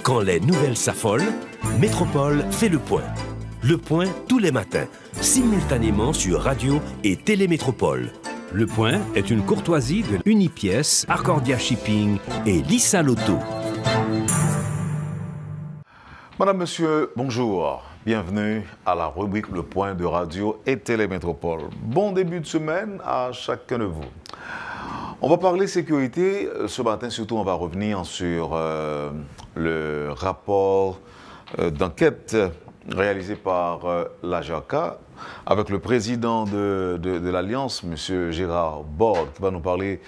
Quand les nouvelles s'affolent, Métropole fait le point. Le point tous les matins, simultanément sur radio et Télémétropole. Le point est une courtoisie de Unipièce, Arcordia Shipping et Lissa Lotto. Madame, Monsieur, bonjour. Bienvenue à la rubrique Le Point de Radio et Télémétropole. Bon début de semaine à chacun de vous. On va parler sécurité. Ce matin, surtout, on va revenir sur le rapport d'enquête réalisé par la JACA avec le président de l'Alliance, M. Gérard Borde, qui va nous parler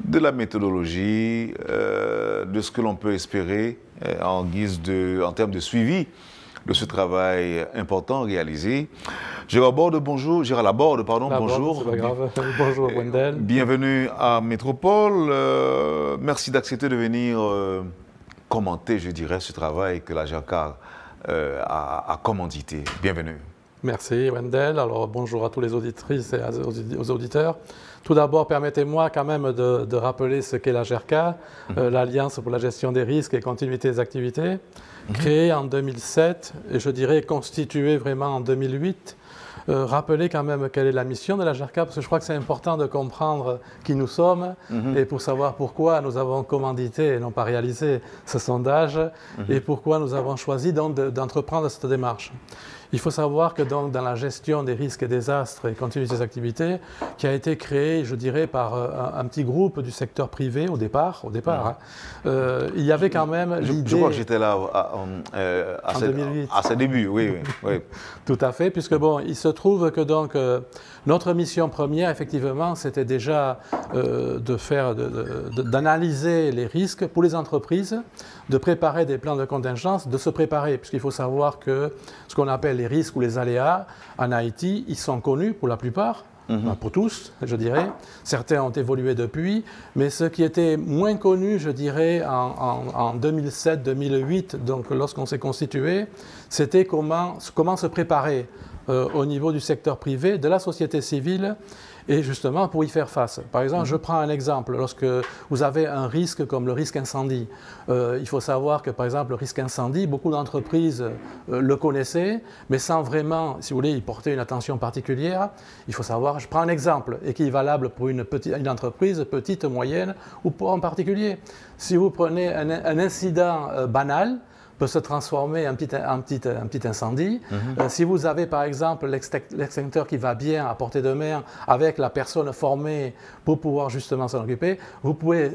de la méthodologie, de ce que l'on peut espérer en termes de suivi de ce travail important réalisé. Gérard Borde, bonjour. Gérard Laborde, pardon, bonjour. C'est pas grave. Bonjour, Wendell. Bienvenue à Métropole. Merci d'accepter de venir commenter, je dirais, ce travail que la JACA a commandité. Bienvenue. Merci, Wendell. Alors, bonjour à tous les auditrices et aux auditeurs. Tout d'abord, permettez-moi quand même de rappeler ce qu'est la JERCA, l'Alliance pour la gestion des risques et continuité des activités, créée en 2007 et je dirais constituée vraiment en 2008. Rappeler quand même quelle est la mission de la JERCA, parce que je crois que c'est important de comprendre qui nous sommes et pour savoir pourquoi nous avons commandité et non pas réalisé ce sondage et pourquoi nous avons choisi donc d'entreprendre cette démarche. Il faut savoir que donc, dans la gestion des risques et désastres et continuité des activités, qui a été créée, je dirais, par un petit groupe du secteur privé au départ, il y avait quand même l'idée... Je crois que j'étais là à ses débuts, oui. Tout à fait, puisque bon, il se trouve que donc notre mission première, effectivement, c'était déjà d'analyser les risques pour les entreprises, de préparer des plans de contingence, de se préparer, puisqu'il faut savoir que ce qu'on appelle les risques ou les aléas en Haïti, ils sont connus pour la plupart, pour tous, je dirais. Certains ont évolué depuis, mais ce qui était moins connu, je dirais, en 2007-2008, donc lorsqu'on s'est constitué, c'était comment se préparer au niveau du secteur privé, de la société civile, et justement pour y faire face. Par exemple, je prends un exemple. Lorsque vous avez un risque comme le risque incendie, il faut savoir que par exemple le risque incendie, beaucoup d'entreprises le connaissaient, mais sans vraiment, si vous voulez, y porter une attention particulière. Il faut savoir, je prends un exemple et qui est valable pour une entreprise petite, moyenne ou pour un particulier. Si vous prenez un incident banal, peut se transformer en petit incendie. Si vous avez par exemple l'extincteur qui va bien à portée de main avec la personne formée pour pouvoir justement s'en occuper, vous pouvez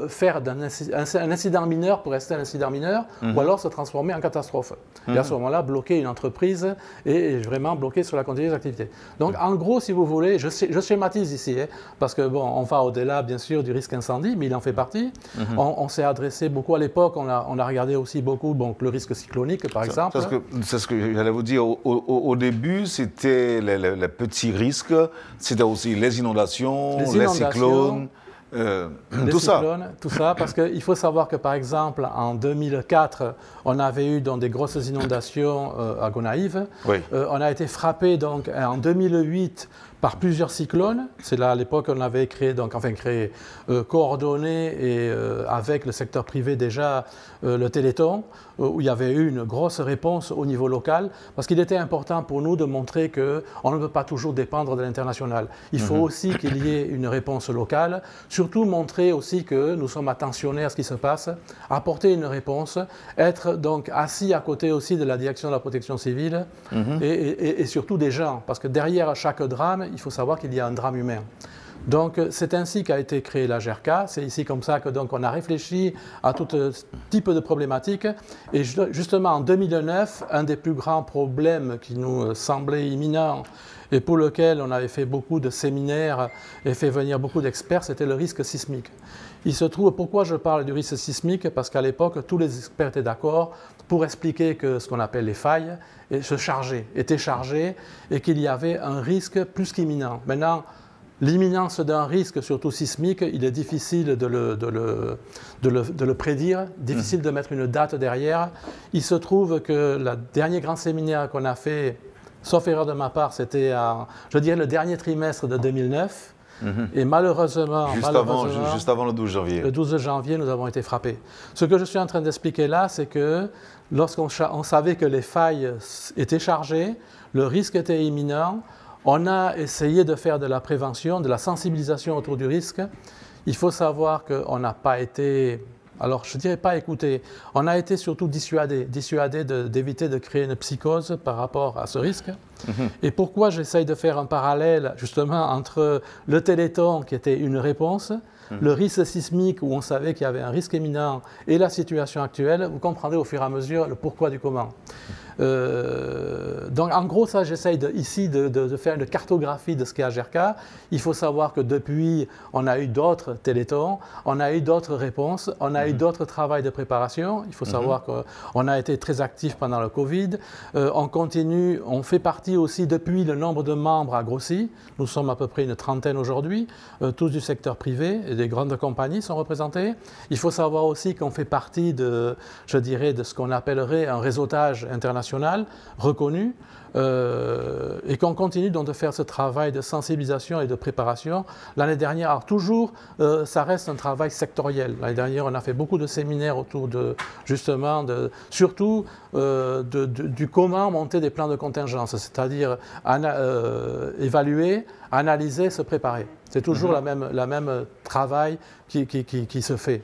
faire un incident mineur pour rester un incident mineur ou alors se transformer en catastrophe. Et à ce moment-là, bloquer une entreprise et vraiment bloquer sur la continuité des activités. Donc en gros, si vous voulez, je schématise ici, parce que bon, on va au-delà bien sûr du risque incendie, mais il en fait partie. On s'est adressé beaucoup à l'époque, on a regardé aussi beaucoup, donc le risque cyclonique, par exemple. C'est ce que j'allais vous dire. Au début, c'était les petits risques, c'était aussi les inondations, les cyclones, tout ça, parce qu'il faut savoir que, par exemple, en 2004, on avait eu donc, des grosses inondations à Gonaïves. On a été frappé donc, en 2008 par plusieurs cyclones. C'est là, à l'époque, on avait coordonné et avec le secteur privé déjà le Téléthon, où il y avait eu une grosse réponse au niveau local, parce qu'il était important pour nous de montrer qu'on ne peut pas toujours dépendre de l'international. Il faut aussi qu'il y ait une réponse locale, surtout montrer aussi que nous sommes attentionnés à ce qui se passe, apporter une réponse, être donc assis à côté aussi de la direction de la protection civile et surtout des gens, parce que derrière chaque drame, il faut savoir qu'il y a un drame humain. Donc c'est ainsi qu'a été créée la JERCA, c'est ici comme ça que donc on a réfléchi à tout type de problématiques et justement en 2009, un des plus grands problèmes qui nous semblait imminent et pour lequel on avait fait beaucoup de séminaires et fait venir beaucoup d'experts, c'était le risque sismique. Il se trouve, pourquoi je parle du risque sismique? Parce qu'à l'époque, tous les experts étaient d'accord pour expliquer que ce qu'on appelle les failles étaient chargées et qu'il y avait un risque plus qu'imminent. Maintenant, l'imminence d'un risque, surtout sismique, il est difficile de le prédire, difficile de mettre une date derrière. Il se trouve que le dernier grand séminaire qu'on a fait, sauf erreur de ma part, c'était, je dirais, le dernier trimestre de 2009. Et malheureusement, juste avant le 12 janvier. Le 12 janvier, nous avons été frappés. Ce que je suis en train d'expliquer là, c'est que lorsqu'on savait que les failles étaient chargées, le risque était imminent, on a essayé de faire de la prévention, de la sensibilisation autour du risque. Il faut savoir qu'on n'a pas été, alors je ne dirais pas écouté, on a été surtout dissuadé d'éviter de créer une psychose par rapport à ce risque. Et pourquoi j'essaye de faire un parallèle justement entre le Téléthon qui était une réponse, le risque sismique où on savait qu'il y avait un risque imminent et la situation actuelle, vous comprendrez au fur et à mesure le pourquoi du comment. Donc en gros, ça j'essaye ici de faire une cartographie de ce qu'est AGERCA. Il faut savoir que depuis, on a eu d'autres téléthons, on a eu d'autres réponses, on a eu d'autres travaux de préparation. Il faut savoir qu'on a été très actifs pendant le Covid. On continue, on fait partie aussi depuis, le nombre de membres a grossi. Nous sommes à peu près une trentaine aujourd'hui, tous du secteur privé et des grandes compagnies sont représentées. Il faut savoir aussi qu'on fait partie de, je dirais, de ce qu'on appellerait un réseautage international reconnu et qu'on continue donc de faire ce travail de sensibilisation et de préparation. L'année dernière, alors toujours, ça reste un travail sectoriel. L'année dernière, on a fait beaucoup de séminaires autour de, justement, surtout du comment monter des plans de contingence, c'est-à-dire évaluer, analyser, se préparer. C'est toujours la même travail qui se fait.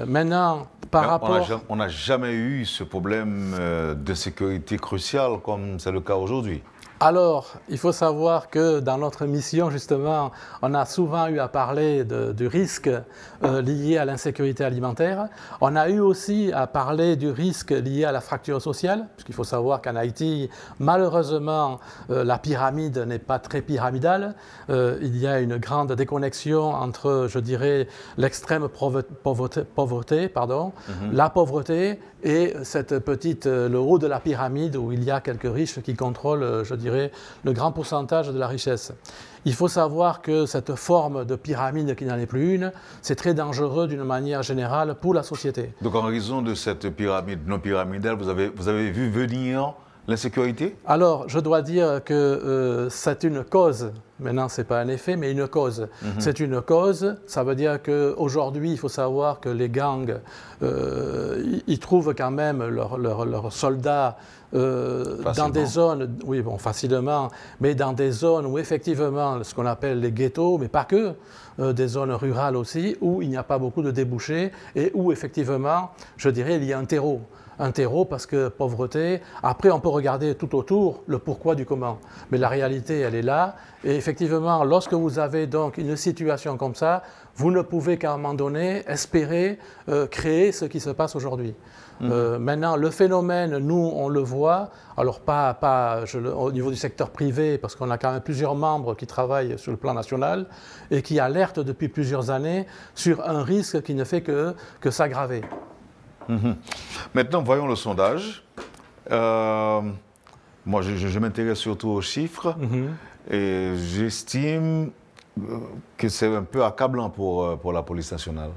Maintenant, par rapport... On n'a jamais eu ce problème de sécurité crucial comme c'est le cas aujourd'hui. Alors, il faut savoir que dans notre mission, justement, on a souvent eu à parler du risque lié à l'insécurité alimentaire. On a eu aussi à parler du risque lié à la fracture sociale, puisqu'il faut savoir qu'en Haïti, malheureusement, la pyramide n'est pas très pyramidale. Il y a une grande déconnexion entre, je dirais, l'extrême pauvreté, la pauvreté et cette petite, le haut de la pyramide où il y a quelques riches qui contrôlent, je dirais, le grand pourcentage de la richesse. Il faut savoir que cette forme de pyramide qui n'en est plus une, c'est très dangereux d'une manière générale pour la société. Donc en raison de cette pyramide non pyramidale, vous avez vu venir l'insécurité? Alors, je dois dire que c'est une cause. Maintenant, ce n'est pas un effet, mais une cause. C'est une cause. Ça veut dire qu'aujourd'hui, il faut savoir que les gangs, ils trouvent quand même leurs soldats dans des zones, oui, bon, facilement, mais dans des zones où effectivement, ce qu'on appelle les ghettos, mais pas que, des zones rurales aussi, où il n'y a pas beaucoup de débouchés et où effectivement, je dirais, il y a un terreau. Un terreau parce que pauvreté. Après, on peut regarder tout autour le pourquoi du comment. Mais la réalité, elle est là. Et effectivement, lorsque vous avez donc une situation comme ça, vous ne pouvez qu'à un moment donné espérer créer ce qui se passe aujourd'hui. Maintenant, le phénomène, nous, on le voit, alors pas au niveau du secteur privé, parce qu'on a quand même plusieurs membres qui travaillent sur le plan national et qui alertent depuis plusieurs années sur un risque qui ne fait que s'aggraver. Maintenant, voyons le sondage. Moi, je m'intéresse surtout aux chiffres et j'estime que c'est un peu accablant pour la police nationale.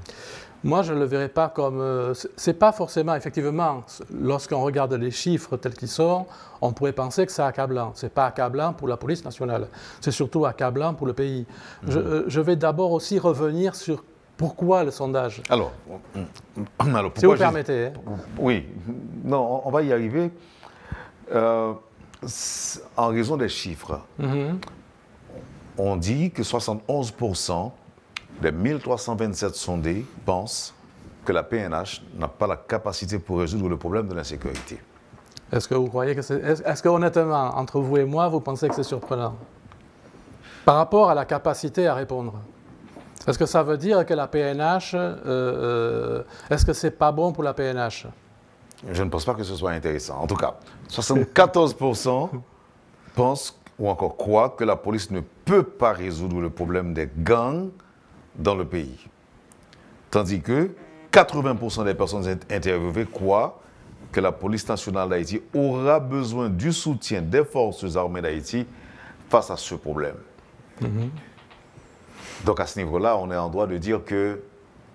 Moi, je ne le verrais pas comme... c'est pas forcément, effectivement, lorsqu'on regarde les chiffres tels qu'ils sont, on pourrait penser que c'est accablant. Ce n'est pas accablant pour la police nationale. C'est surtout accablant pour le pays. Je vais d'abord aussi revenir sur pourquoi le sondage. Alors pourquoi si vous permettez. Hein. Oui. Non, on va y arriver. En raison des chiffres, on dit que 71% des 1327 sondés pensent que la PNH n'a pas la capacité pour résoudre le problème de l'insécurité. Est-ce que vous croyez que c'est... Est-ce que honnêtement, entre vous et moi, vous pensez que c'est surprenant? Par rapport à la capacité à répondre. Est-ce que ça veut dire que la PNH... est-ce que c'est pas bon pour la PNH? Je ne pense pas que ce soit intéressant. En tout cas, 74% pensent ou encore croient que la police ne peut pas résoudre le problème des gangs dans le pays. Tandis que 80% des personnes interviewées croient que la police nationale d'Haïti aura besoin du soutien des forces armées d'Haïti face à ce problème. Donc à ce niveau-là, on est en droit de dire que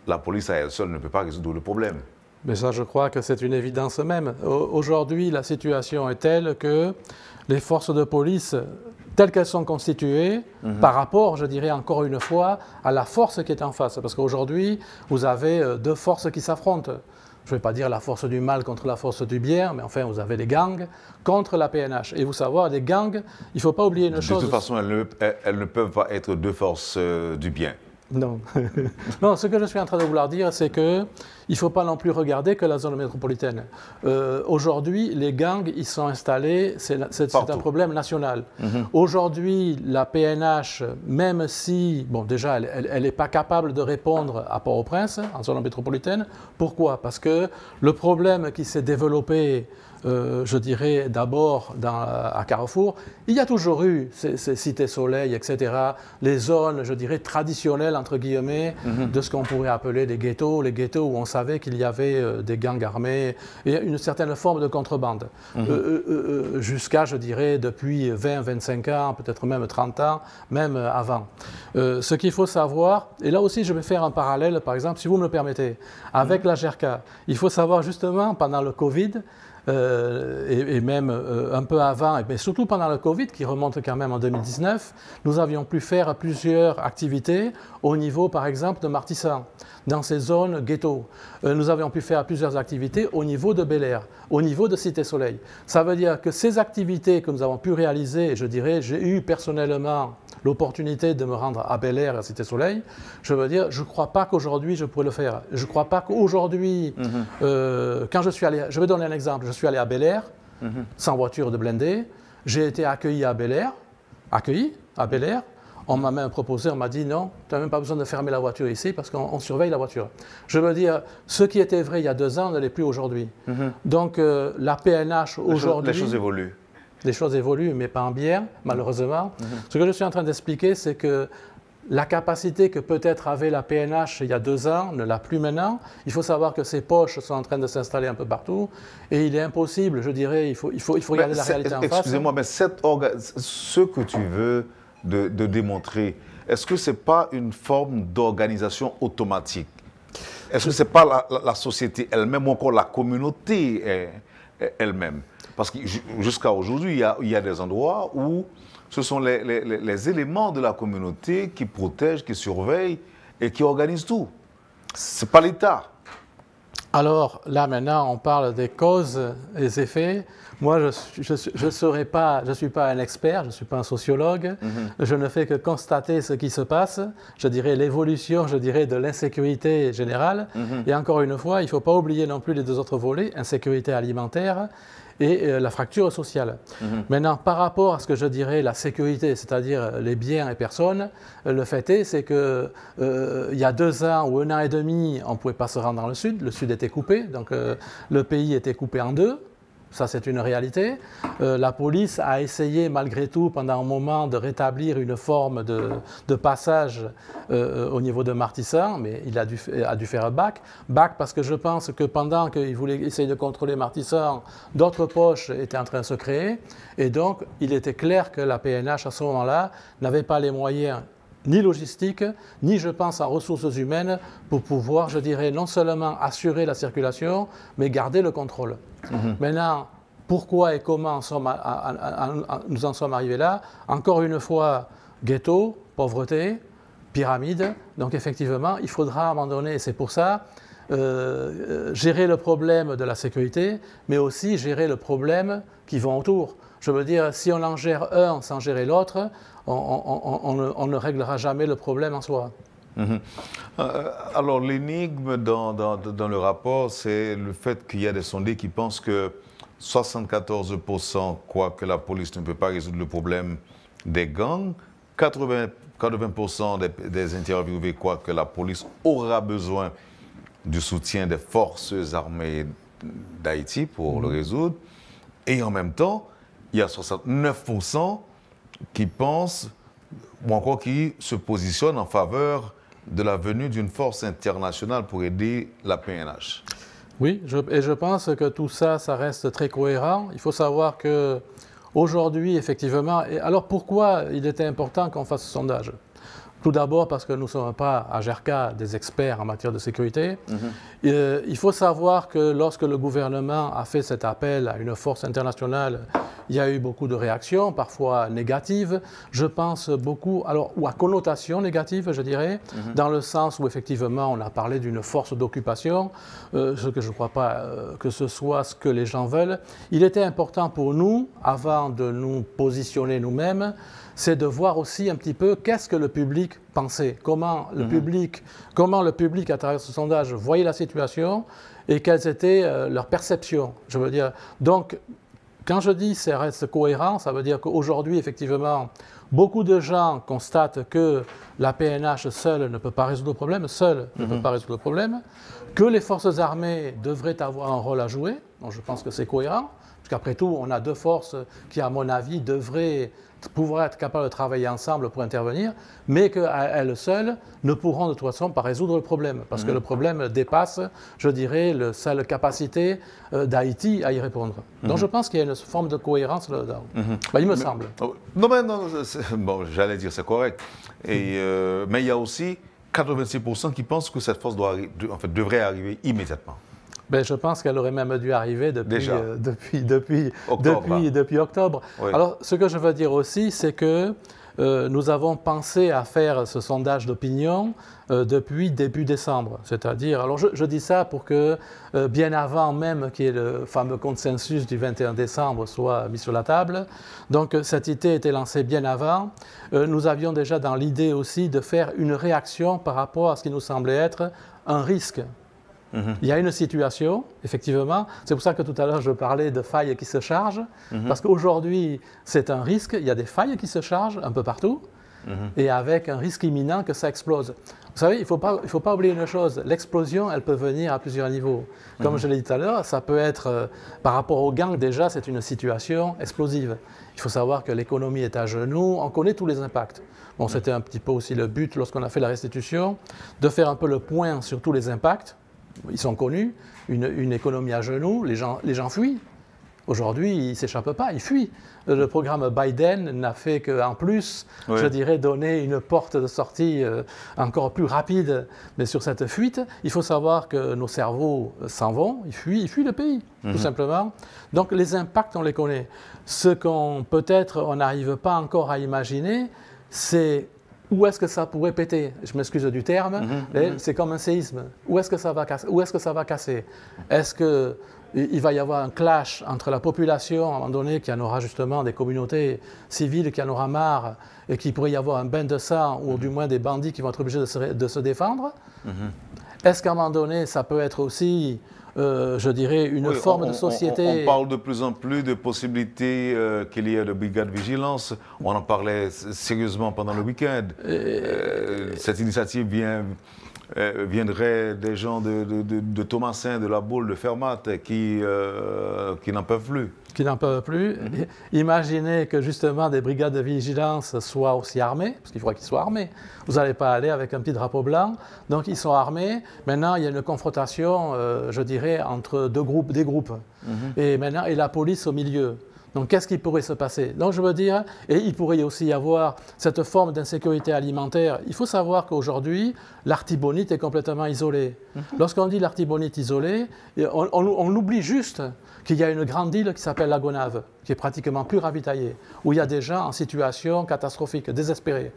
la police à elle seule ne peut pas résoudre le problème. Mais ça, je crois que c'est une évidence même. Aujourd'hui, la situation est telle que les forces de police telles qu'elles sont constituées par rapport, je dirais encore une fois, à la force qui est en face. Parce qu'aujourd'hui, vous avez deux forces qui s'affrontent. Je ne vais pas dire la force du mal contre la force du bien, mais enfin, vous avez les gangs contre la PNH. Et vous savez, les gangs, il ne faut pas oublier une chose. De toute façon, elles ne peuvent pas être deux forces du bien. Non. Non, ce que je suis en train de vouloir dire, c'est qu'il ne faut pas non plus regarder que la zone métropolitaine. Aujourd'hui, les gangs, ils sont installés, c'est un problème national. Aujourd'hui, la PNH, même si, bon, déjà, elle n'est pas capable de répondre à Port-au-Prince, en zone métropolitaine. Pourquoi? Parce que le problème qui s'est développé, je dirais d'abord à Carrefour, il y a toujours eu ces cités soleil, etc., les zones, je dirais, traditionnelles, entre guillemets, de ce qu'on pourrait appeler les ghettos où on savait qu'il y avait des gangs armés et une certaine forme de contrebande, jusqu'à, je dirais, depuis 20, 25 ans, peut-être même 30 ans, même avant. Ce qu'il faut savoir, et là aussi je vais faire un parallèle, par exemple, si vous me le permettez, avec la GERCA, il faut savoir justement, pendant le Covid, et même un peu avant, mais surtout pendant le Covid, qui remonte quand même en 2019, nous avions pu faire plusieurs activités au niveau, par exemple, de Martissant, dans ces zones ghetto. Nous avions pu faire plusieurs activités au niveau de Bel Air, au niveau de Cité Soleil. Ça veut dire que ces activités que nous avons pu réaliser, je dirais, j'ai eu personnellement l'opportunité de me rendre à Bel Air, à Cité Soleil, je veux dire, je ne crois pas qu'aujourd'hui je pourrais le faire. Je ne crois pas qu'aujourd'hui, quand je suis allé, je vais donner un exemple, je suis allé à Bel Air, sans voiture de blindé, j'ai été accueilli à Bel Air, on m'a même proposé, on m'a dit non, tu n'as même pas besoin de fermer la voiture ici parce qu'on surveille la voiture. Je veux dire, ce qui était vrai il y a 2 ans ne l'est plus aujourd'hui. Donc la PNH aujourd'hui... Les choses évoluent. Les choses évoluent, mais pas en bien, malheureusement. Ce que je suis en train d'expliquer, c'est que la capacité que peut-être avait la PNH il y a 2 ans ne l'a plus maintenant. Il faut savoir que ces poches sont en train de s'installer un peu partout. Et il est impossible, je dirais, il faut regarder la réalité en face. Excusez-moi, mais ce que tu veux de démontrer, est-ce que ce n'est pas une forme d'organisation automatique? Est-ce que ce n'est pas la société elle-même ou encore la communauté elle-même? Parce que jusqu'à aujourd'hui, il y a des endroits où ce sont les éléments de la communauté qui protègent, qui surveillent et qui organisent tout. Ce n'est pas l'État. Alors là, maintenant, on parle des causes et des effets. Moi, je ne suis pas un expert, je ne suis pas un sociologue. Je ne fais que constater ce qui se passe. Je dirais l'évolution, de l'insécurité générale. Et encore une fois, il ne faut pas oublier non plus les 2 autres volets, insécurité alimentaire et la fracture sociale. Maintenant, par rapport à ce que je dirais la sécurité, c'est-à-dire les biens et personnes, le fait est, c'est que il y a 2 ans ou 1 an et demi, on ne pouvait pas se rendre dans le sud était coupé, donc le pays était coupé en 2. Ça, c'est une réalité. La police a essayé, malgré tout, pendant un moment, de rétablir une forme de passage au niveau de Martissant, mais il a dû faire un bac. Bac parce que je pense que pendant qu'il voulait essayer de contrôler Martissant, d'autres poches étaient en train de se créer. Et donc, il était clair que la PNH, à ce moment-là, n'avait pas les moyens ni logistique, ni je pense en ressources humaines pour pouvoir, je dirais, non seulement assurer la circulation, mais garder le contrôle. Maintenant, pourquoi et comment nous en sommes arrivés là? Encore une fois, ghetto, pauvreté, pyramide. Donc effectivement, il faudra à un moment donné, et c'est pour ça, gérer le problème de la sécurité, mais aussi gérer le problème qui va autour. Je veux dire, si on en gère un sans gérer l'autre, on ne réglera jamais le problème en soi. Alors l'énigme dans le rapport, c'est le fait qu'il y a des sondés qui pensent que 74% croient que la police ne peut pas résoudre le problème des gangs, 80% des interviewés croient que la police aura besoin du soutien des forces armées d'Haïti pour le résoudre, et en même temps, il y a 69% qui pensent, ou encore qui se positionnent en faveur de la venue d'une force internationale pour aider la PNH. Oui, et je pense que tout ça, ça reste très cohérent. Il faut savoir qu'aujourd'hui, effectivement, alors pourquoi il était important qu'on fasse ce sondage? Tout d'abord parce que nous ne sommes pas à GERCA des experts en matière de sécurité. Il faut savoir que lorsque le gouvernement a fait cet appel à une force internationale, il y a eu beaucoup de réactions, parfois négatives. Je pense beaucoup, ou à connotation négative, je dirais, dans le sens où effectivement on a parlé d'une force d'occupation, ce que je ne crois pas que ce soit ce que les gens veulent. Il était important pour nous, avant de nous positionner nous-mêmes, c'est de voir aussi un petit peu qu'est-ce que le public pensait, comment le public, à travers ce sondage, voyait la situation et quelles étaient leurs perceptions. Je veux dire, donc, quand je dis ça reste cohérent, ça veut dire qu'aujourd'hui, effectivement, beaucoup de gens constatent que la PNH seule ne peut pas résoudre le problème, que les forces armées devraient avoir un rôle à jouer. Donc, je pense que c'est cohérent, parce qu'après tout, on a deux forces qui, à mon avis, devraient pouvoir être capables de travailler ensemble pour intervenir, mais qu'à elles seules ne pourront de toute façon pas résoudre le problème, parce que le problème dépasse, je dirais, la capacité d'Haïti à y répondre. Donc je pense qu'il y a une forme de cohérence là-dedans. Il me semble. Non, bon, j'allais dire c'est correct. Mais il y a aussi 86% qui pensent que cette force devrait arriver immédiatement. Je pense qu'elle aurait même dû arriver depuis octobre. Oui. Alors, ce que je veux dire aussi, c'est que nous avons pensé à faire ce sondage d'opinion depuis début décembre. C'est-à-dire, alors je dis ça pour que, bien avant même qu'il y ait le fameux consensus du 21 décembre soit mis sur la table, donc cette idée a été lancée bien avant. Nous avions déjà dans l'idée aussi de faire une réaction par rapport à ce qui nous semblait être un risque. Il y a une situation, effectivement, c'est pour ça que tout à l'heure je parlais de failles qui se chargent, parce qu'aujourd'hui c'est un risque, il y a des failles qui se chargent un peu partout, et avec un risque imminent que ça explose. Vous savez, il ne faut pas oublier une chose, l'explosion elle peut venir à plusieurs niveaux. Comme je l'ai dit tout à l'heure, ça peut être, par rapport aux gangs déjà, c'est une situation explosive. Il faut savoir que l'économie est à genoux, on connaît tous les impacts. Bon, c'était un petit peu aussi le but lorsqu'on a fait la restitution, de faire un peu le point sur tous les impacts. Ils sont connus, une économie à genoux, les gens fuient. Aujourd'hui, ils ne s'échappent pas, ils fuient. Le programme Biden n'a fait qu'en plus, je dirais, donner une porte de sortie encore plus rapide. Mais sur cette fuite, il faut savoir que nos cerveaux s'en vont, ils fuient le pays, tout simplement. Donc les impacts, on les connaît. Ce qu'on peut-être on n'arrive pas encore à imaginer, c'est où est-ce que ça pourrait péter? Je m'excuse du terme, c'est comme un séisme. Où est-ce que ça va casser? Est-ce qu'il va y avoir un clash entre la population, à un moment donné, qui en aura justement des communautés civiles qui en aura marre, et qu'il pourrait y avoir un bain de sang, ou du moins des bandits qui vont être obligés de se défendre? Est-ce qu'à un moment donné, ça peut être aussi, je dirais, une forme de société... On parle de plus en plus de possibilités qu'il y ait de brigades de vigilance. On en parlait sérieusement pendant le week-end. Cette initiative viendrait des gens de Thomasin, de La Baule, de Fermat, qui n'en peuvent plus. Imaginez que justement des brigades de vigilance soient aussi armées, parce qu'il faudra qu'ils soient armés. Vous n'allez pas aller avec un petit drapeau blanc, donc ils sont armés. Maintenant, il y a une confrontation, je dirais, entre des groupes. Et maintenant, et la police au milieu. Donc, qu'est-ce qui pourrait se passer? Donc, je veux dire, et il pourrait aussi y avoir cette forme d'insécurité alimentaire. Il faut savoir qu'aujourd'hui, l'Artibonite est complètement isolée. Lorsqu'on dit l'Artibonite isolée, on oublie juste qu'il y a une grande île qui s'appelle la Gonave, qui est pratiquement plus ravitaillée, où il y a des gens en situation catastrophique, désespérés.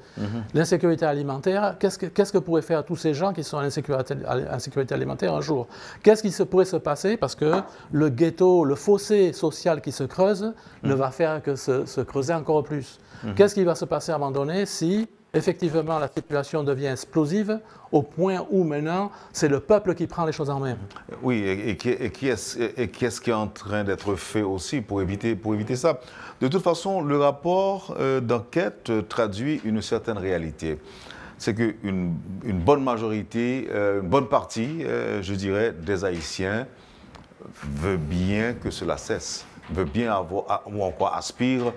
L'insécurité alimentaire, qu'est-ce que pourraient faire tous ces gens qui sont en insécurité alimentaire un jour? Qu'est-ce qui pourrait se passer? Parce que le ghetto, le fossé social qui se creuse, ne va faire que se creuser encore plus. Qu'est-ce qui va se passer à un moment donné si effectivement la situation devient explosive au point où maintenant c'est le peuple qui prend les choses en main? Oui, et qu'est-ce qui est en train d'être fait aussi pour éviter ça? De toute façon, le rapport d'enquête traduit une certaine réalité. C'est qu'une bonne majorité, une bonne partie, je dirais, des Haïtiens veut bien que cela cesse, veut bien avoir, ou encore aspire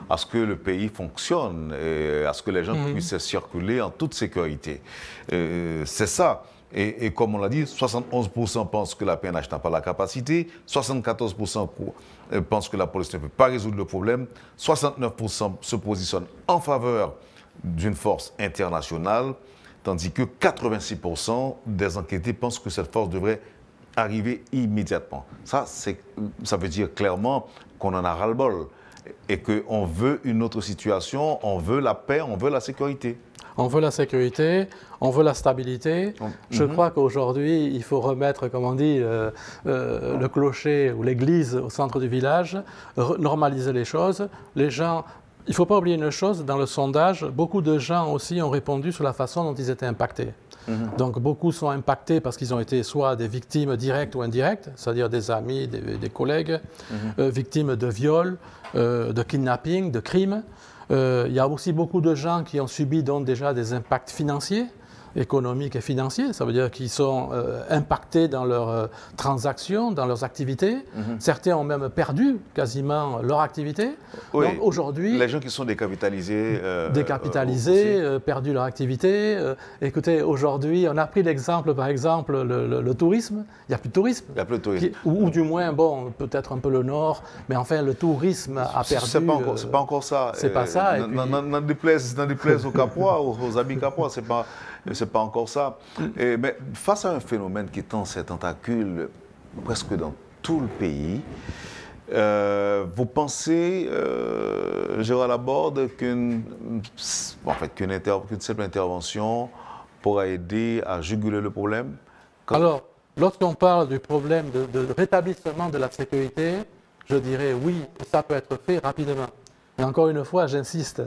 à ce que le pays fonctionne, et à ce que les gens puissent circuler en toute sécurité. C'est ça. Et comme on l'a dit, 71% pensent que la PNH n'a pas la capacité, 74% pensent que la police ne peut pas résoudre le problème, 69% se positionnent en faveur d'une force internationale, tandis que 86% des enquêtés pensent que cette force devrait arriver immédiatement. Ça veut dire clairement qu'on en a ras-le-bol et qu'on veut une autre situation, on veut la paix, on veut la sécurité. On veut la sécurité, on veut la stabilité. Je crois qu'aujourd'hui, il faut remettre, comme on dit, le clocher ou l'église au centre du village, normaliser les choses. Les gens, il ne faut pas oublier une chose, dans le sondage, beaucoup de gens aussi ont répondu sur la façon dont ils étaient impactés. Donc beaucoup sont impactés parce qu'ils ont été soit des victimes directes ou indirectes, c'est-à-dire des amis, des collègues, victimes de viols, de kidnapping, de crimes. Il y a aussi beaucoup de gens qui ont subi donc déjà des impacts financiers, économiques et financiers. Ça veut dire qu'ils sont impactés dans leurs transactions, dans leurs activités. Certains ont même perdu quasiment leur activité. Oui, donc aujourd'hui, les gens qui sont décapitalisés. Perdu leur activité. Écoutez, aujourd'hui, on a pris l'exemple, par exemple, le tourisme. Il n'y a plus de tourisme. Il n'y a plus de tourisme. Ou du moins, bon, peut-être un peu le nord, mais enfin, le tourisme a perdu. C'est pas encore ça. C'est pas ça. Dans des plaises aux Capois, aux amis Capois, c'est pas encore ça. Mais face à un phénomène qui tend ses tentacules presque dans tout le pays, vous pensez, Gérald Laborde, qu'une simple intervention pourra aider à juguler le problème? Alors, lorsqu'on parle du problème de rétablissement de la sécurité, je dirais oui, ça peut être fait rapidement. Mais encore une fois, j'insiste,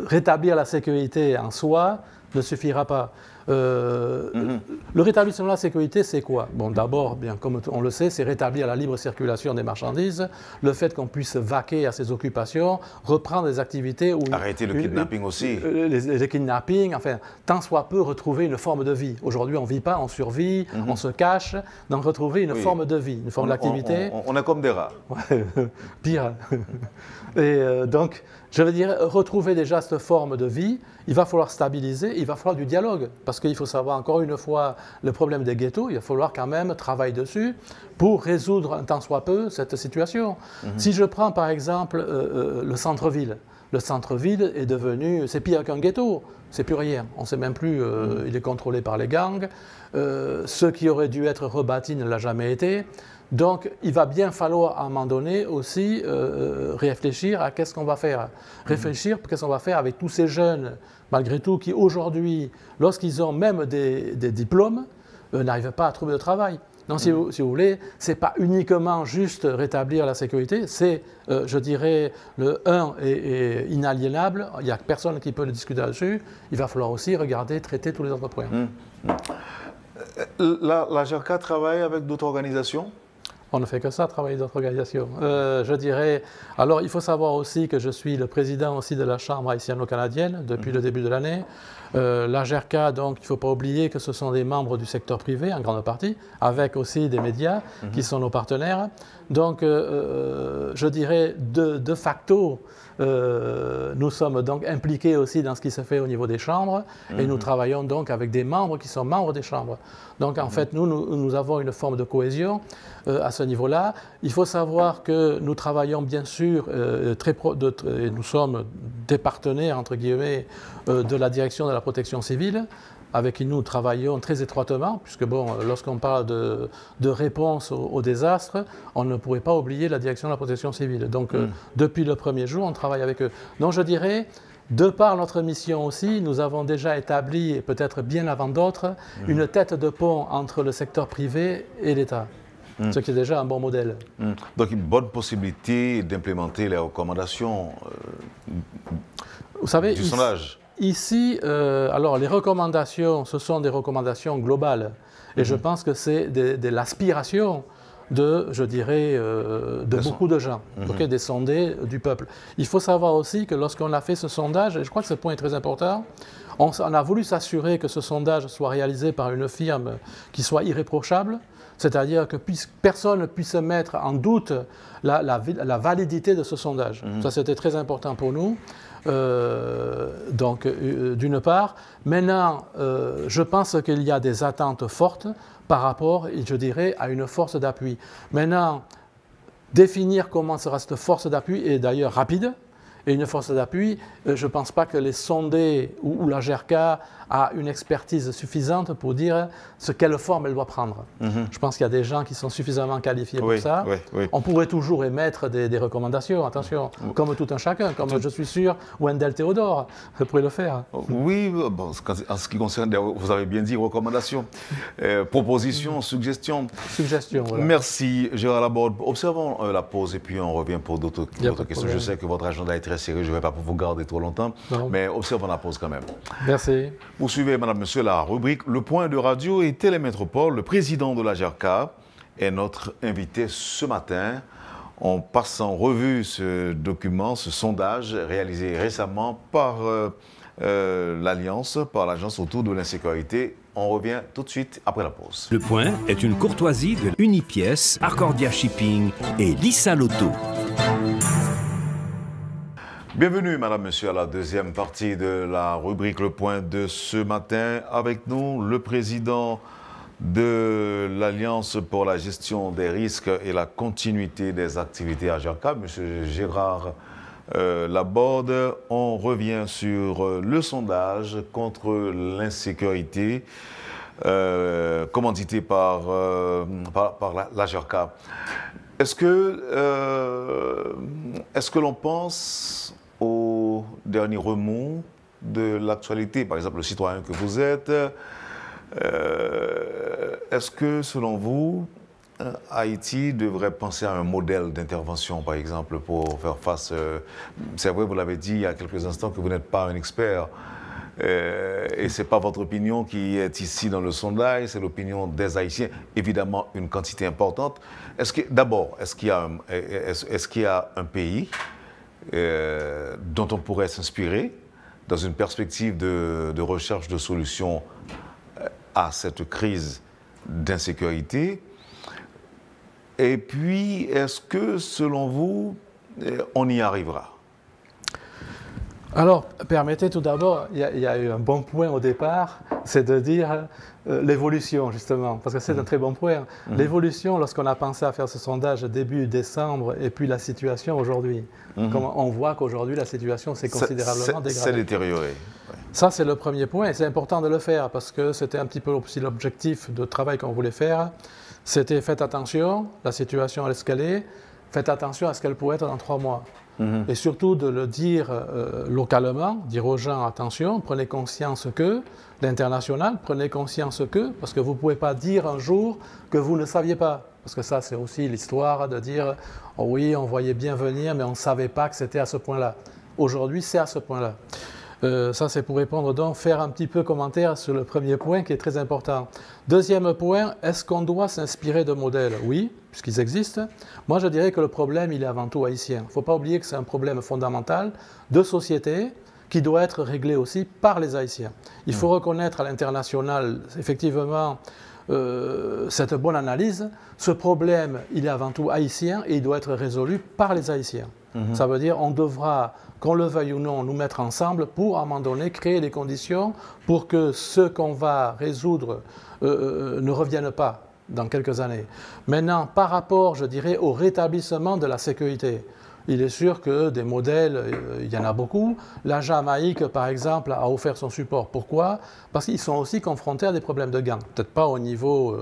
rétablir la sécurité en soi ne suffira pas. Le rétablissement de la sécurité, c'est quoi? Bon, d'abord, bien comme on le sait, c'est rétablir la libre circulation des marchandises, le fait qu'on puisse vaquer à ses occupations, reprendre des activités... Arrêter le kidnapping aussi. Les kidnappings, enfin, tant soit peu retrouver une forme de vie. Aujourd'hui, on ne vit pas, on survit, on se cache, donc retrouver une forme de vie, une forme d'activité. On est comme des rats. Pire. Et donc, je veux dire, retrouver déjà cette forme de vie, il va falloir stabiliser, il va falloir du dialogue. Parce qu'il faut savoir, encore une fois, le problème des ghettos, il va falloir quand même travailler dessus pour résoudre un tant soit peu cette situation. Si je prends par exemple le centre-ville est devenu, c'est pire qu'un ghetto, c'est plus rien. On ne sait même plus, il est contrôlé par les gangs. Ce qui aurait dû être rebâti ne l'a jamais été. Donc, il va bien falloir à un moment donné aussi réfléchir à qu'est-ce qu'on va faire. Réfléchir qu'est-ce qu'on va faire avec tous ces jeunes, malgré tout, qui aujourd'hui, lorsqu'ils ont même des diplômes, n'arrivent pas à trouver de travail. Donc, si vous voulez, ce n'est pas uniquement juste rétablir la sécurité, c'est, je dirais, le 1 est inaliénable, il n'y a personne qui peut le discuter là-dessus, il va falloir aussi regarder, traiter tous les autres points. La GERCA travaille avec d'autres organisations? On ne fait que ça, travailler d'autres organisations. Je dirais, alors il faut savoir aussi que je suis le président aussi de la Chambre haïtiano-canadienne depuis le début de l'année. La GERCA, donc, il ne faut pas oublier que ce sont des membres du secteur privé, en grande partie, avec aussi des médias qui sont nos partenaires. Donc, je dirais, de facto, nous sommes donc impliqués aussi dans ce qui se fait au niveau des chambres et nous travaillons donc avec des membres qui sont membres des chambres. Donc, en fait, nous avons une forme de cohésion à ce niveau-là. Il faut savoir que nous travaillons bien sûr, et nous sommes des partenaires, entre guillemets, de la direction de la protection civile, avec qui nous travaillons très étroitement, puisque bon, lorsqu'on parle de réponse au désastre, on ne pourrait pas oublier la direction de la protection civile. Donc, depuis le premier jour, on travaille avec eux. Donc, je dirais, de par notre mission aussi, nous avons déjà établi, et peut-être bien avant d'autres, une tête de pont entre le secteur privé et l'État. Ce qui est déjà un bon modèle. Donc, une bonne possibilité d'implémenter les recommandations vous savez, du sondage. Ici, alors les recommandations, ce sont des recommandations globales. Et je pense que c'est de l'aspiration de, je dirais, de beaucoup de gens, des sondés du peuple. Il faut savoir aussi que lorsqu'on a fait ce sondage, et je crois que ce point est très important, on a voulu s'assurer que ce sondage soit réalisé par une firme qui soit irréprochable, c'est-à-dire que personne ne puisse mettre en doute la validité de ce sondage. Ça, c'était très important pour nous. Donc, d'une part. Maintenant, je pense qu'il y a des attentes fortes par rapport, je dirais, à une force d'appui. Maintenant, définir comment sera cette force d'appui est d'ailleurs rapide. Et une force d'appui, je ne pense pas que les sondés ou la GRK a une expertise suffisante pour dire quelle forme elle doit prendre. Je pense qu'il y a des gens qui sont suffisamment qualifiés pour ça. On pourrait toujours émettre des recommandations, attention, comme tout un chacun, comme je suis sûr Wendell Théodore pourrait le faire. Oui, bon, en ce qui concerne, vous avez bien dit recommandations, propositions, suggestions. Suggestions, voilà. Merci Gérard Laborde. Observons la pause et puis on revient pour d'autres questions. Je sais que votre agenda est très sérieux, je ne vais pas vous garder trop longtemps, mais observons la pause quand même. Merci. Vous suivez, madame, monsieur, la rubrique Le Point de Radio et Télémétropole. Le président de la GRK est notre invité ce matin. On passe en revue ce document, ce sondage réalisé récemment par l'Alliance, par l'Agence autour de l'insécurité. On revient tout de suite après la pause. Le Point est une courtoisie de Unipièce, Arcordia Shipping et Lissa Lotto. Bienvenue, madame, monsieur, à la deuxième partie de la rubrique Le Point de ce matin. Avec nous, le président de l'Alliance pour la gestion des risques et la continuité des activités à GRK, monsieur Gérard Laborde. On revient sur le sondage contre l'insécurité commandité par la GRK. Est-ce que l'on pense au dernier remous de l'actualité, par exemple le citoyen que vous êtes, est-ce que, selon vous, Haïti devrait penser à un modèle d'intervention, par exemple, pour faire face... c'est vrai, vous l'avez dit il y a quelques instants, que vous n'êtes pas un expert, et ce n'est pas votre opinion qui est ici dans le sondage, c'est l'opinion des Haïtiens, évidemment une quantité importante. D'abord, est-ce qu'il y a un pays dont on pourrait s'inspirer dans une perspective de recherche de solutions à cette crise d'insécurité? Et puis, est-ce que, selon vous, on y arrivera? Alors, permettez tout d'abord, il y a eu un bon point au départ, c'est de dire l'évolution, justement, parce que c'est un très bon point. L'évolution, lorsqu'on a pensé à faire ce sondage début décembre, et puis la situation aujourd'hui. On voit qu'aujourd'hui, la situation s'est considérablement dégradée. C'est détérioré. Ouais. Ça, c'est le premier point, et c'est important de le faire, parce que c'était un petit peu aussi l'objectif de travail qu'on voulait faire. C'était faites attention, la situation est ce qu'elle est, faites attention à ce qu'elle pourrait être dans 3 mois. Et surtout de le dire localement, dire aux gens attention, prenez conscience que, l'international, prenez conscience que, parce que vous ne pouvez pas dire un jour que vous ne saviez pas. Parce que ça, c'est aussi l'histoire de dire oh oui, on voyait bien venir, mais on ne savait pas que c'était à ce point-là. Aujourd'hui, c'est à ce point-là. Ça, c'est pour répondre donc, faire un petit peu commentaire sur le premier point qui est très important. Deuxième point, est-ce qu'on doit s'inspirer de modèles? Oui, puisqu'ils existent. Moi, je dirais que le problème, il est avant tout haïtien. Il ne faut pas oublier que c'est un problème fondamental de société qui doit être réglé aussi par les Haïtiens. Il faut reconnaître à l'international, effectivement, cette bonne analyse. Ce problème, il est avant tout haïtien et il doit être résolu par les Haïtiens. Ça veut dire qu'on devra, qu'on le veuille ou non, nous mettre ensemble pour, à un moment donné, créer les conditions pour que ce qu'on va résoudre ne revienne pas dans quelques années. Maintenant, par rapport, je dirais, au rétablissement de la sécurité, il est sûr que des modèles, il y en a beaucoup. La Jamaïque, par exemple, a offert son support. Pourquoi? Parce qu'ils sont aussi confrontés à des problèmes de gangs. Peut-être pas au niveau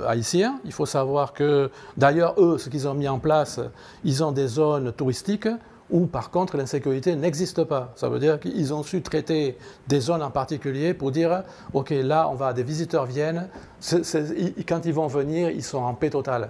haïtien. Il faut savoir que, d'ailleurs, eux, ce qu'ils ont mis en place, ils ont des zones touristiques où, par contre, l'insécurité n'existe pas. Ça veut dire qu'ils ont su traiter des zones en particulier pour dire « Ok, là, des visiteurs viennent, quand ils vont venir, ils sont en paix totale.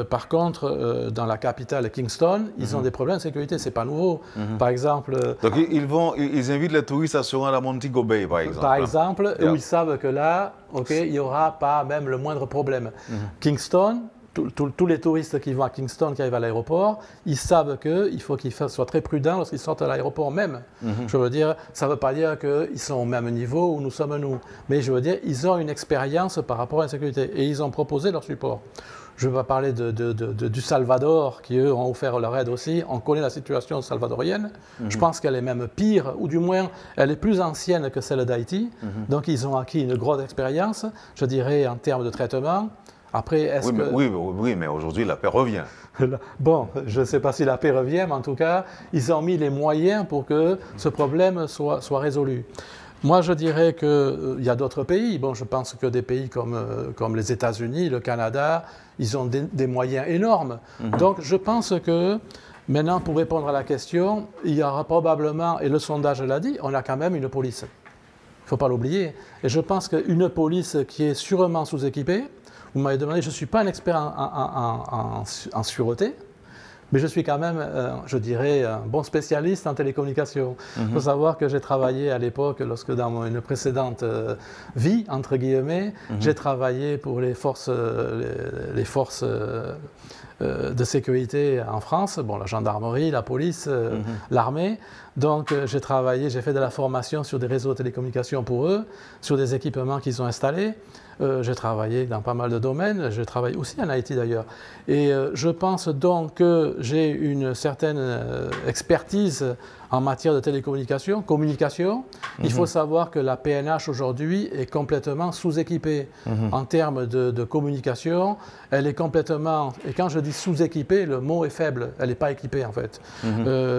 Par contre, dans la capitale, Kingston, ils ont des problèmes de sécurité, ce n'est pas nouveau. Par exemple... Donc, ils invitent les touristes à se rendre à Montego Bay, par exemple. Par exemple, où ils savent que là, il n'y aura pas même le moindre problème. Kingston... Tous les touristes qui vont à Kingston, qui arrivent à l'aéroport, ils savent qu'il faut qu'ils soient très prudents lorsqu'ils sortent à l'aéroport même. Je veux dire, ça ne veut pas dire qu'ils sont au même niveau où nous sommes nous. Mais je veux dire, ils ont une expérience par rapport à la sécurité et ils ont proposé leur support. Je ne vais pas parler du Salvador, qui eux ont offert leur aide aussi. On connaît la situation salvadorienne. Je pense qu'elle est même pire, ou du moins, elle est plus ancienne que celle d'Haïti. Donc, ils ont acquis une grosse expérience, je dirais, en termes de traitement. Après, est-ce que... Oui, mais aujourd'hui, la paix revient. Bon, je ne sais pas si la paix revient, mais en tout cas, ils ont mis les moyens pour que ce problème soit résolu. Moi, je dirais qu'il y a d'autres pays. Bon, je pense que des pays comme les États-Unis, le Canada, ils ont des moyens énormes. Donc, je pense que maintenant, pour répondre à la question, il y aura probablement, et le sondage l'a dit, on a quand même une police. Il ne faut pas l'oublier. Et je pense qu'une police qui est sûrement sous-équipée, vous m'avez demandé, je ne suis pas un expert en sûreté, mais je suis quand même, je dirais, un bon spécialiste en télécommunications. Il faut savoir que j'ai travaillé à l'époque, lorsque dans une précédente vie, entre guillemets, j'ai travaillé pour les forces de sécurité en France, bon, la gendarmerie, la police, l'armée. Donc j'ai fait de la formation sur des réseaux de télécommunications pour eux, sur des équipements qu'ils ont installés. J'ai travaillé dans pas mal de domaines, je travaille aussi en Haïti d'ailleurs. Et je pense donc que j'ai une certaine expertise en matière de télécommunication, communication. Il faut savoir que la PNH aujourd'hui est complètement sous-équipée en termes de communication. Elle est complètement, et quand je dis sous-équipée, le mot est faible, elle n'est pas équipée en fait.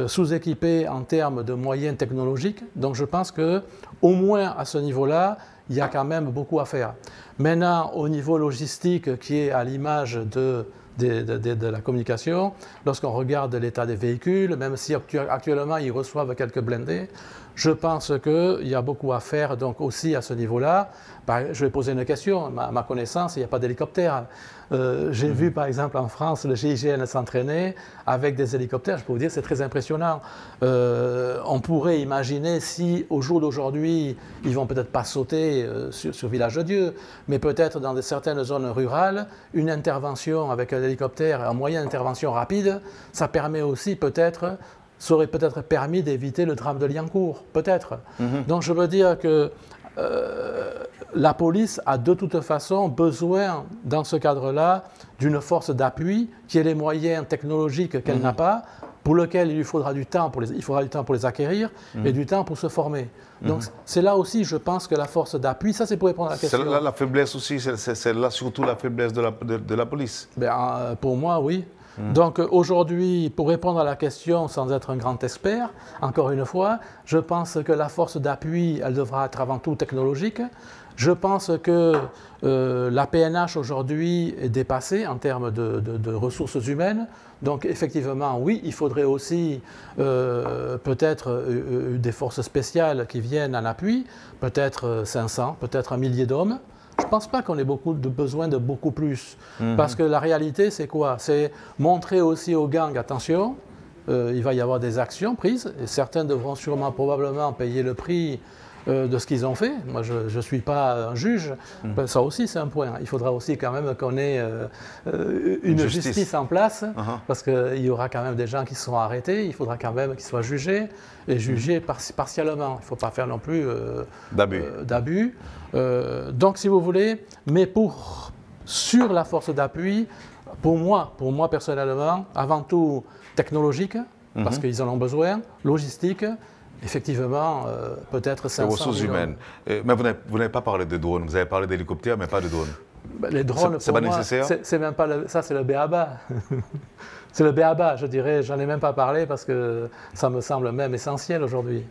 Sous-équipée en termes de moyens technologiques. Donc je pense qu'au moins à ce niveau-là, il y a quand même beaucoup à faire. Maintenant, au niveau logistique, qui est à l'image de la communication, lorsqu'on regarde l'état des véhicules, même si actuellement ils reçoivent quelques blindés, je pense qu'il y a beaucoup à faire donc aussi à ce niveau-là. Je vais poser une question, à ma connaissance, il n'y a pas d'hélicoptère. J'ai vu par exemple en France le GIGN s'entraîner avec des hélicoptères, je peux vous dire c'est très impressionnant. On pourrait imaginer si au jour d'aujourd'hui, ils ne vont peut-être pas sauter sur Village de Dieu, mais peut-être dans certaines zones rurales, une intervention avec un hélicoptère, un moyen d'intervention rapide, ça permet aussi peut-être, ça aurait peut-être permis d'éviter le drame de Liancourt, peut-être. Donc je veux dire que la police a de toute façon besoin, dans ce cadre-là, d'une force d'appui qui ait les moyens technologiques qu'elle n'a pas, pour lequel il lui faudra du temps pour les acquérir et du temps pour se former. Donc c'est là aussi, je pense que la force d'appui, ça c'est pour répondre à la question. C'est là la faiblesse aussi, c'est là surtout la faiblesse de la police. Pour moi, oui. Donc aujourd'hui, pour répondre à la question sans être un grand expert, encore une fois, je pense que la force d'appui, elle devra être avant tout technologique. Je pense que la PNH aujourd'hui est dépassée en termes de ressources humaines. Donc effectivement, oui, il faudrait aussi peut-être des forces spéciales qui viennent en appui, peut-être 500, peut-être 1 millier d'hommes. Je ne pense pas qu'on ait besoin de beaucoup plus. Parce que la réalité, c'est quoi? C'est montrer aussi aux gangs, attention, il va y avoir des actions prises, et certains devront sûrement, probablement, payer le prix de ce qu'ils ont fait. Moi, je ne suis pas un juge. Ça aussi, c'est un point. Il faudra aussi quand même qu'on ait une justice en place, parce qu'il y aura quand même des gens qui seront arrêtés. Il faudra quand même qu'ils soient jugés, et jugés partiellement. Il ne faut pas faire non plus d'abus. Donc, si vous voulez, mais sur la force d'appui, pour moi personnellement, avant tout technologique, parce qu'ils en ont besoin, logistique, effectivement, peut-être 500 ressources humaines. Mais vous n'avez pas parlé de drones, vous avez parlé d'hélicoptères, mais pas de drones. Les drones, c'est pas nécessaire. C'est même pas ça, c'est le b.a.-ba. C'est le b.a.-ba, je dirais. J'en ai même pas parlé parce que ça me semble même essentiel aujourd'hui.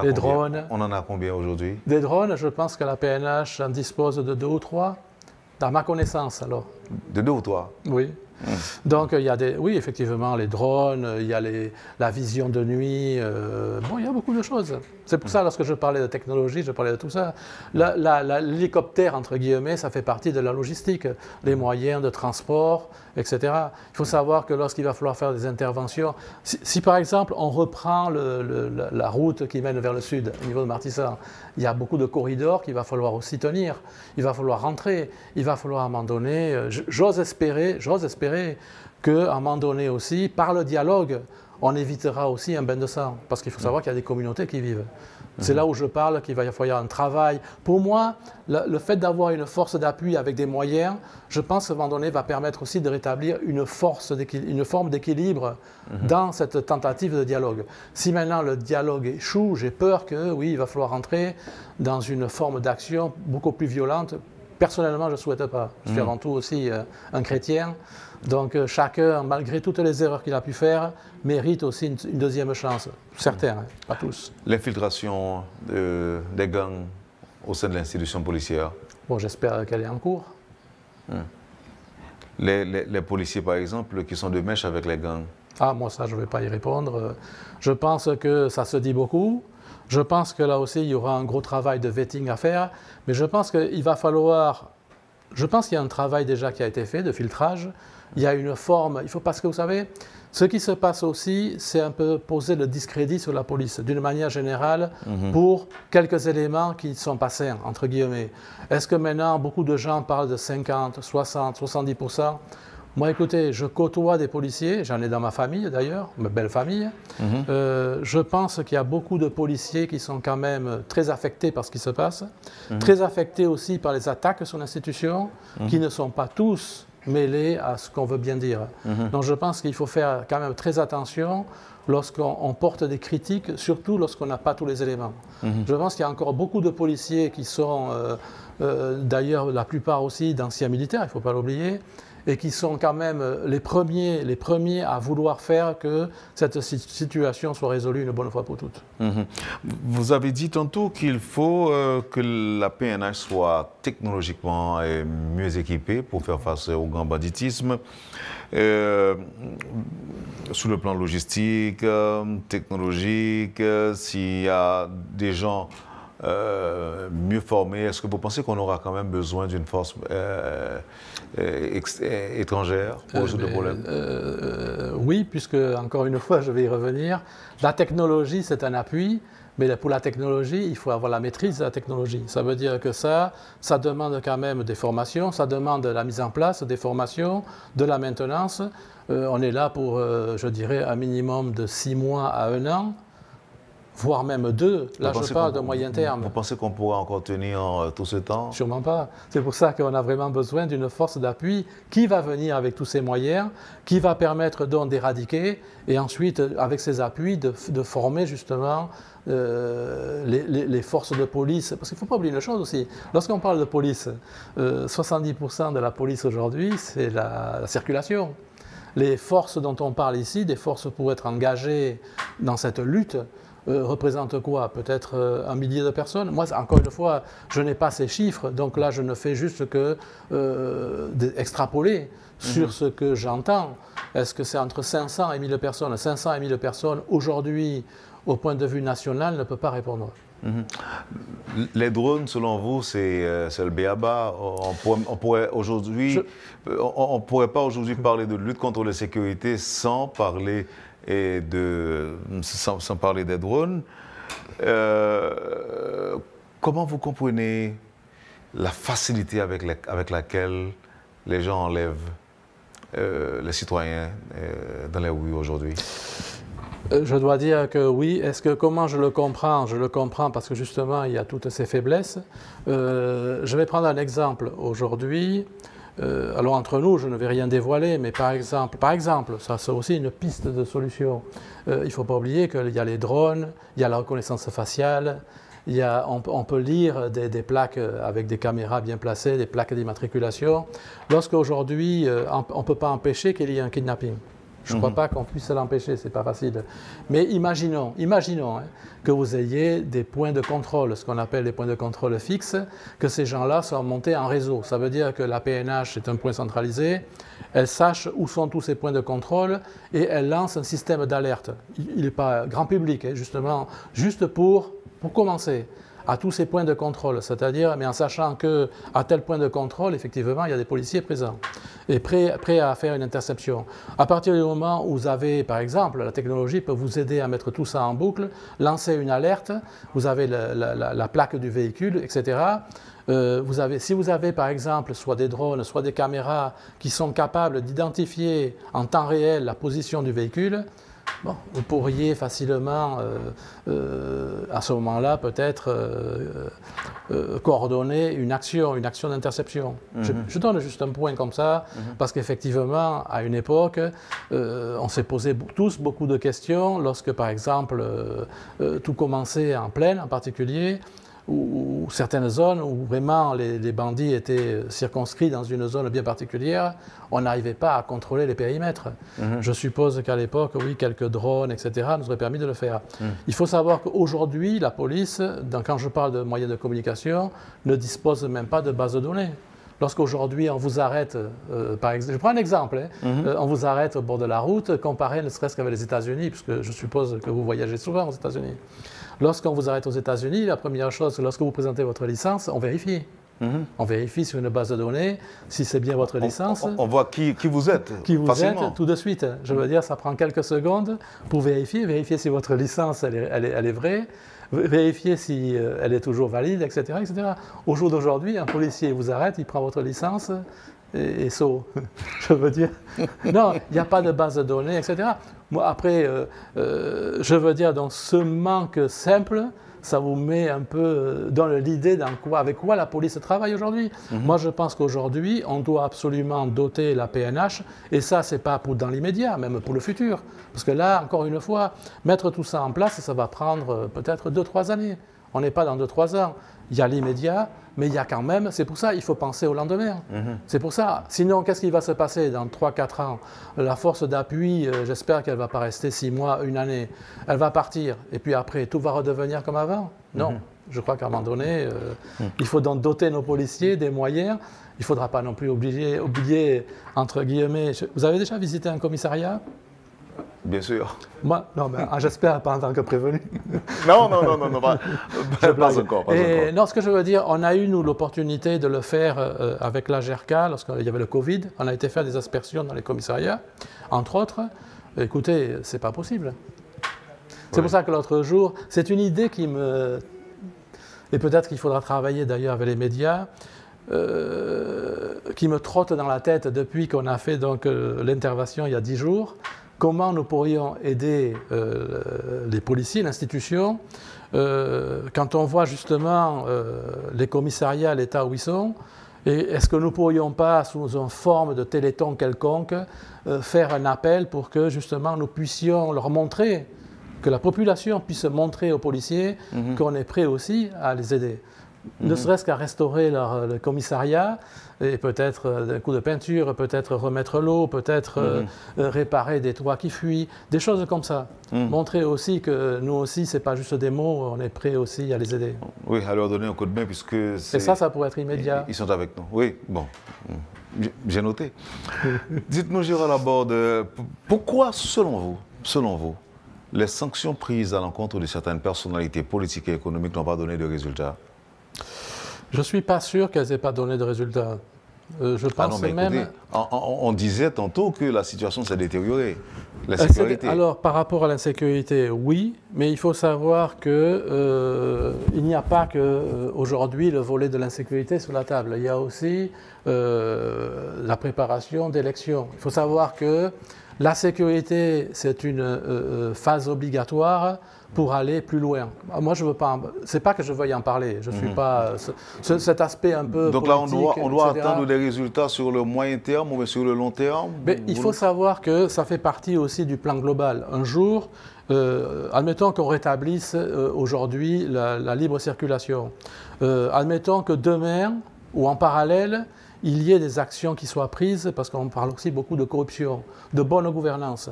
Les drones. On en a combien aujourd'hui? Des drones, je pense que la PNH en dispose de 2 ou 3, dans ma connaissance alors. De 2 ou 3? Oui. Donc, il y a oui, effectivement, les drones, il y a la vision de nuit, bon, il y a beaucoup de choses. C'est pour ça, lorsque je parlais de technologie, je parlais de tout ça. L'hélicoptère, entre guillemets, ça fait partie de la logistique, les moyens de transport, etc. Il faut savoir que lorsqu'il va falloir faire des interventions, si par exemple, on reprend la route qui mène vers le sud, au niveau de Martissant, il y a beaucoup de corridors qu'il va falloir aussi tenir. Il va falloir rentrer, il va falloir à un moment donné, j'ose espérer qu'à un moment donné aussi, par le dialogue, on évitera aussi un bain de sang. Parce qu'il faut savoir qu'il y a des communautés qui vivent. C'est là où je parle qu'il va y avoir un travail. Pour moi, le fait d'avoir une force d'appui avec des moyens, je pense qu'à un moment donné, va permettre aussi de rétablir une forme d'équilibre dans cette tentative de dialogue. Si maintenant le dialogue échoue, j'ai peur que, oui, il va falloir entrer dans une forme d'action beaucoup plus violente personnellement, je ne souhaite pas. Je suis avant tout aussi un chrétien. Donc chacun, malgré toutes les erreurs qu'il a pu faire, mérite aussi une deuxième chance. Certains, hein, pas tous. L'infiltration des gangs au sein de l'institution policière? Bon, j'espère qu'elle est en cours. Les policiers, par exemple, qui sont de mèche avec les gangs? Ah, moi, ça, je ne vais pas y répondre. Je pense que ça se dit beaucoup. Je pense que là aussi, il y aura un gros travail de vetting à faire. Mais je pense qu'il va falloir... Je pense qu'il y a un travail déjà qui a été fait de filtrage. Il y a une forme... Il faut, parce que vous savez, ce qui se passe aussi, c'est un peu poser le discrédit sur la police, d'une manière générale, pour quelques éléments qui ne sont pas sains, entre guillemets. Est-ce que maintenant, beaucoup de gens parlent de 50, 60, 70%? Moi, écoutez, je côtoie des policiers, j'en ai dans ma famille d'ailleurs, ma belle famille. Je pense qu'il y a beaucoup de policiers qui sont quand même très affectés par ce qui se passe, très affectés aussi par les attaques sur l'institution, qui ne sont pas tous mêlés à ce qu'on veut bien dire. Donc je pense qu'il faut faire quand même très attention lorsqu'on porte des critiques, surtout lorsqu'on n'a pas tous les éléments. Je pense qu'il y a encore beaucoup de policiers qui sont, d'ailleurs la plupart aussi d'anciens militaires, il ne faut pas l'oublier, et qui sont quand même les premiers à vouloir faire que cette situation soit résolue une bonne fois pour toutes. Vous avez dit tantôt qu'il faut que la PNH soit technologiquement mieux équipée pour faire face au grand banditisme. Sur le plan logistique, technologique, s'il y a des gens mieux formés, est-ce que vous pensez qu'on aura quand même besoin d'une force étrangère pour résoudre le problème? Oui, puisque, encore une fois, je vais y revenir. La technologie, c'est un appui, mais pour la technologie, il faut avoir la maîtrise de la technologie. Ça veut dire que ça demande quand même des formations, ça demande la mise en place des formations, de la maintenance. On est là pour, je dirais, un minimum de 6 mois à 1 an. Voire même 2, là je parle de moyen terme. Vous pensez qu'on pourra encore tenir tout ce temps? Sûrement pas. C'est pour ça qu'on a vraiment besoin d'une force d'appui qui va venir avec tous ces moyens, qui va permettre donc d'éradiquer et ensuite, avec ces appuis, de former justement les forces de police. Parce qu'il ne faut pas oublier une chose aussi, lorsqu'on parle de police, 70% de la police aujourd'hui, c'est la circulation. Les forces dont on parle ici, des forces pour être engagées dans cette lutte, représente quoi? Peut-être 1 millier de personnes. Moi, encore une fois, je n'ai pas ces chiffres, donc là, je ne fais juste que extrapoler sur ce que j'entends. Est-ce que c'est entre 500 et 1000 personnes? 500 et 1000 personnes, aujourd'hui, au point de vue national, ne peut pas répondre. Les drones, selon vous, c'est le b.a.-ba. On pourrait aujourd'hui, on pourrait pas aujourd'hui parler de lutte contre la sécurité sans parler sans parler des drones. Comment vous comprenez la facilité avec laquelle les gens enlèvent les citoyens dans les rues aujourd'hui? Je dois dire que oui. Comment je le comprends? Je le comprends parce que justement, il y a toutes ces faiblesses. Je vais prendre un exemple aujourd'hui. Alors entre nous, je ne vais rien dévoiler, mais par exemple, ça c'est aussi une piste de solution. Il ne faut pas oublier qu'il y a les drones, il y a la reconnaissance faciale, on peut lire des plaques avec des caméras bien placées, des plaques d'immatriculation. Lorsqu'aujourd'hui, on ne peut pas empêcher qu'il y ait un kidnapping. Je ne crois pas qu'on puisse l'empêcher, ce n'est pas facile. Mais imaginons hein, que vous ayez des points de contrôle, ce qu'on appelle des points de contrôle fixes, que ces gens-là soient montés en réseau. Ça veut dire que la PNH est un point centralisé, elle sache où sont tous ces points de contrôle et elle lance un système d'alerte. Il n'est pas grand public, hein, justement, juste pour commencer à tous ces points de contrôle, c'est-à-dire, mais en sachant qu'à tel point de contrôle, effectivement, il y a des policiers présents et prêts à faire une interception. À partir du moment où vous avez, par exemple, la technologie peut vous aider à mettre tout ça en boucle, lancer une alerte, vous avez la plaque du véhicule, etc. Si vous avez, par exemple, soit des drones, soit des caméras qui sont capables d'identifier en temps réel la position du véhicule, bon, vous pourriez facilement, à ce moment-là, peut-être coordonner une action d'interception. Je donne juste un point comme ça, parce qu'effectivement, à une époque, on s'est posé tous beaucoup de questions lorsque, par exemple, tout commençait en plaine en particulier. ou certaines zones où vraiment les bandits étaient circonscrits dans une zone bien particulière, on n'arrivait pas à contrôler les périmètres. Je suppose qu'à l'époque, oui, quelques drones, etc., nous auraient permis de le faire. Il faut savoir qu'aujourd'hui, la police, quand je parle de moyens de communication, ne dispose même pas de base de données. Lorsqu'aujourd'hui on vous arrête, par exemple, je prends un exemple, on vous arrête au bord de la route, comparé ne serait-ce qu'avec les États-Unis, puisque je suppose que vous voyagez souvent aux États-Unis. Lorsqu'on vous arrête aux États-Unis, la première chose, lorsque vous présentez votre licence, on vérifie. On vérifie sur une base de données si c'est bien votre licence. On voit qui vous êtes qui vous facilement. êtes tout de suite. Je veux dire, ça prend quelques secondes pour vérifier si votre licence elle est vraie, vérifier si elle est toujours valide, etc. etc. Au jour d'aujourd'hui, un policier vous arrête, il prend votre licence et saut. Je veux dire, non, il n'y a pas de base de données, etc. Moi, après, je veux dire, dans ce manque simple, ça vous met un peu dans l'idée avec quoi la police travaille aujourd'hui. Moi, je pense qu'aujourd'hui, on doit absolument doter la PNH, et ça, ce n'est pas dans l'immédiat, même pour le futur. Parce que là, encore une fois, mettre tout ça en place, ça va prendre peut-être 2-3 années. On n'est pas dans 2-3 ans. Il y a l'immédiat, mais il y a quand même, c'est pour ça il faut penser au lendemain. C'est pour ça. Sinon, qu'est-ce qui va se passer dans 3-4 ans? La force d'appui, j'espère qu'elle ne va pas rester 6 mois, 1 année. Elle va partir. Et puis après, tout va redevenir comme avant? Non. Je crois qu'à un moment donné, il faut donc doter nos policiers des moyens. Il ne faudra pas non plus oublier, entre guillemets... Vous avez déjà visité un commissariat? Bien sûr. Moi, non, mais j'espère pas en tant que prévenu. Non, pas encore. Non, ce que je veux dire, on a eu, nous, l'opportunité de le faire avec la GERCA, lorsqu'il y avait le Covid. On a été faire des aspersions dans les commissariats, entre autres. Écoutez, c'est pas possible. C'est pour ça que l'autre jour, c'est une idée qui me... Et peut-être qu'il faudra travailler d'ailleurs avec les médias, qui me trotte dans la tête depuis qu'on a fait donc l'intervention il y a 10 jours. Comment nous pourrions aider les policiers, l'institution, quand on voit justement les commissariats à l'état où ils sont, et est-ce que nous ne pourrions pas, sous une forme de téléthon quelconque, faire un appel pour que justement nous puissions leur montrer, que la population puisse montrer aux policiers qu'on est prêt aussi à les aider. Ne serait-ce qu'à restaurer le commissariat, et peut-être d'un coup de peinture, peut-être remettre l'eau, peut-être réparer des toits qui fuient, des choses comme ça. Montrer aussi que nous aussi, ce n'est pas juste des mots, on est prêt aussi à les aider. Oui, à leur donner un coup de main, puisque... Et ça pourrait être immédiat. Ils sont avec nous. Oui, bon, j'ai noté. Dites-nous, Gérald Laborde, pourquoi, selon vous, les sanctions prises à l'encontre de certaines personnalités politiques et économiques n'ont pas donné de résultats? Je ne suis pas sûr qu'elles n'aient pas donné de résultats. Je pense même... On disait tantôt que la situation s'est détériorée. La sécurité. Alors, par rapport à l'insécurité, oui, mais il faut savoir qu'il n'y a pas qu'aujourd'hui le volet de l'insécurité sur la table. Il y a aussi la préparation d'élections. Il faut savoir que la sécurité, c'est une phase obligatoire pour aller plus loin. Moi, je veux pas. C'est pas que je veuille en parler. Je suis pas cet aspect un peu. Donc politique, là, on doit attendre des résultats sur le moyen terme ou sur le long terme. Mais il faut savoir que ça fait partie aussi du plan global. Un jour, admettons qu'on rétablisse aujourd'hui la libre circulation. Admettons que demain ou en parallèle, il y ait des actions qui soient prises, parce qu'on parle aussi beaucoup de corruption, de bonne gouvernance.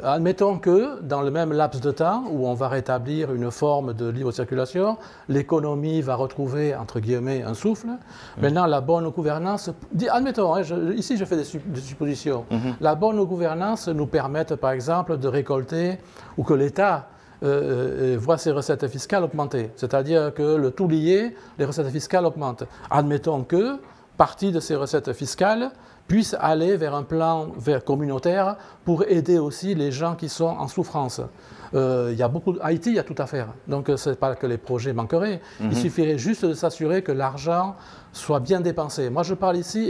Admettons que, dans le même laps de temps, où on va rétablir une forme de libre circulation, l'économie va retrouver, entre guillemets, un souffle. Maintenant, la bonne gouvernance, admettons, ici je fais des suppositions, la bonne gouvernance nous permette, par exemple, de récolter, ou que l'État voit ses recettes fiscales augmenter. C'est-à-dire que le tout lié, les recettes fiscales augmentent. Admettons que partie de ces recettes fiscales puisse aller vers un plan communautaire pour aider aussi les gens qui sont en souffrance. Haïti, il y a tout à faire. Donc, ce n'est pas que les projets manqueraient. Il suffirait juste de s'assurer que l'argent soit bien dépensé. Moi, je parle ici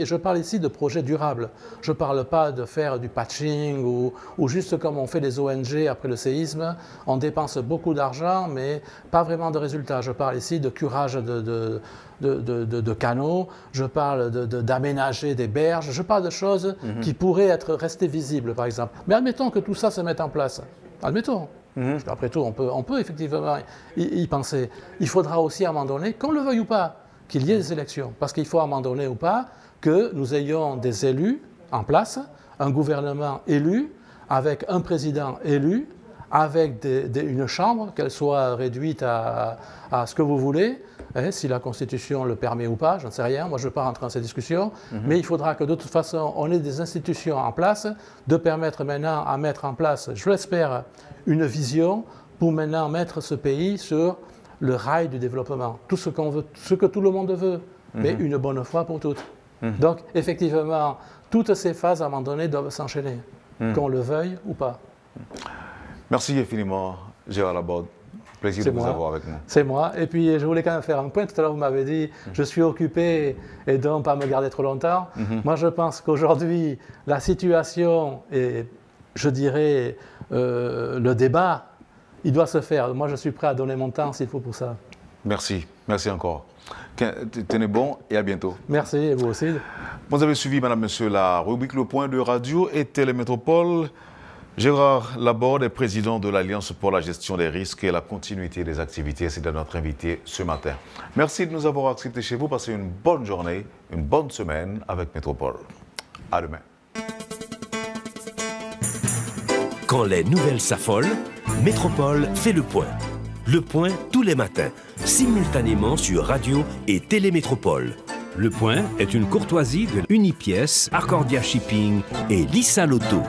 de projets durables. Je ne parle pas de faire du patching ou juste comme on fait les ONG après le séisme. On dépense beaucoup d'argent, mais pas vraiment de résultats. Je parle ici de curage de canaux, je parle d'aménager des berges, je parle de choses qui pourraient rester visibles, par exemple. Mais admettons que tout ça se mette en place. Admettons. Après tout, on peut effectivement y penser. Il faudra aussi à un moment donné, qu'on le veuille ou pas, qu'il y ait des élections. Parce qu'il faut à un moment donné ou pas que nous ayons des élus en place, un gouvernement élu, avec un président élu, avec une chambre, qu'elle soit réduite à ce que vous voulez, si la Constitution le permet ou pas, je ne sais rien, moi je ne veux pas rentrer dans ces discussions, mais il faudra que de toute façon on ait des institutions en place, de permettre maintenant à mettre en place, je l'espère, une vision pour maintenant mettre ce pays sur le rail du développement. Tout ce qu'on veut, ce que tout le monde veut, mais une bonne fois pour toutes. Donc effectivement, toutes ces phases à un moment donné doivent s'enchaîner, qu'on le veuille ou pas. Merci infiniment, Gérard Laborde. Plaisir de vous avoir avec nous. C'est moi. Et puis, je voulais quand même faire un point. Tout à l'heure, vous m'avez dit, je suis occupé et donc pas me garder trop longtemps. Moi, je pense qu'aujourd'hui, la situation et, je dirais, le débat, il doit se faire. Moi, je suis prêt à donner mon temps s'il faut pour ça. Merci. Merci encore. Tenez bon et à bientôt. Merci, et vous aussi. Vous avez suivi, madame, monsieur, la rubrique Le Point de Radio et Télémétropole. Gérard Laborde est président de l'Alliance pour la gestion des risques et la continuité des activités. C'est notre invité ce matin. Merci de nous avoir acceptés chez vous. Passez une bonne journée, une bonne semaine avec Métropole. À demain. Quand les nouvelles s'affolent, Métropole fait le point. Le point tous les matins, simultanément sur Radio et Télémétropole. Le Point est une courtoisie de Unipièce, Arcordia Shipping et Lissa Lotto.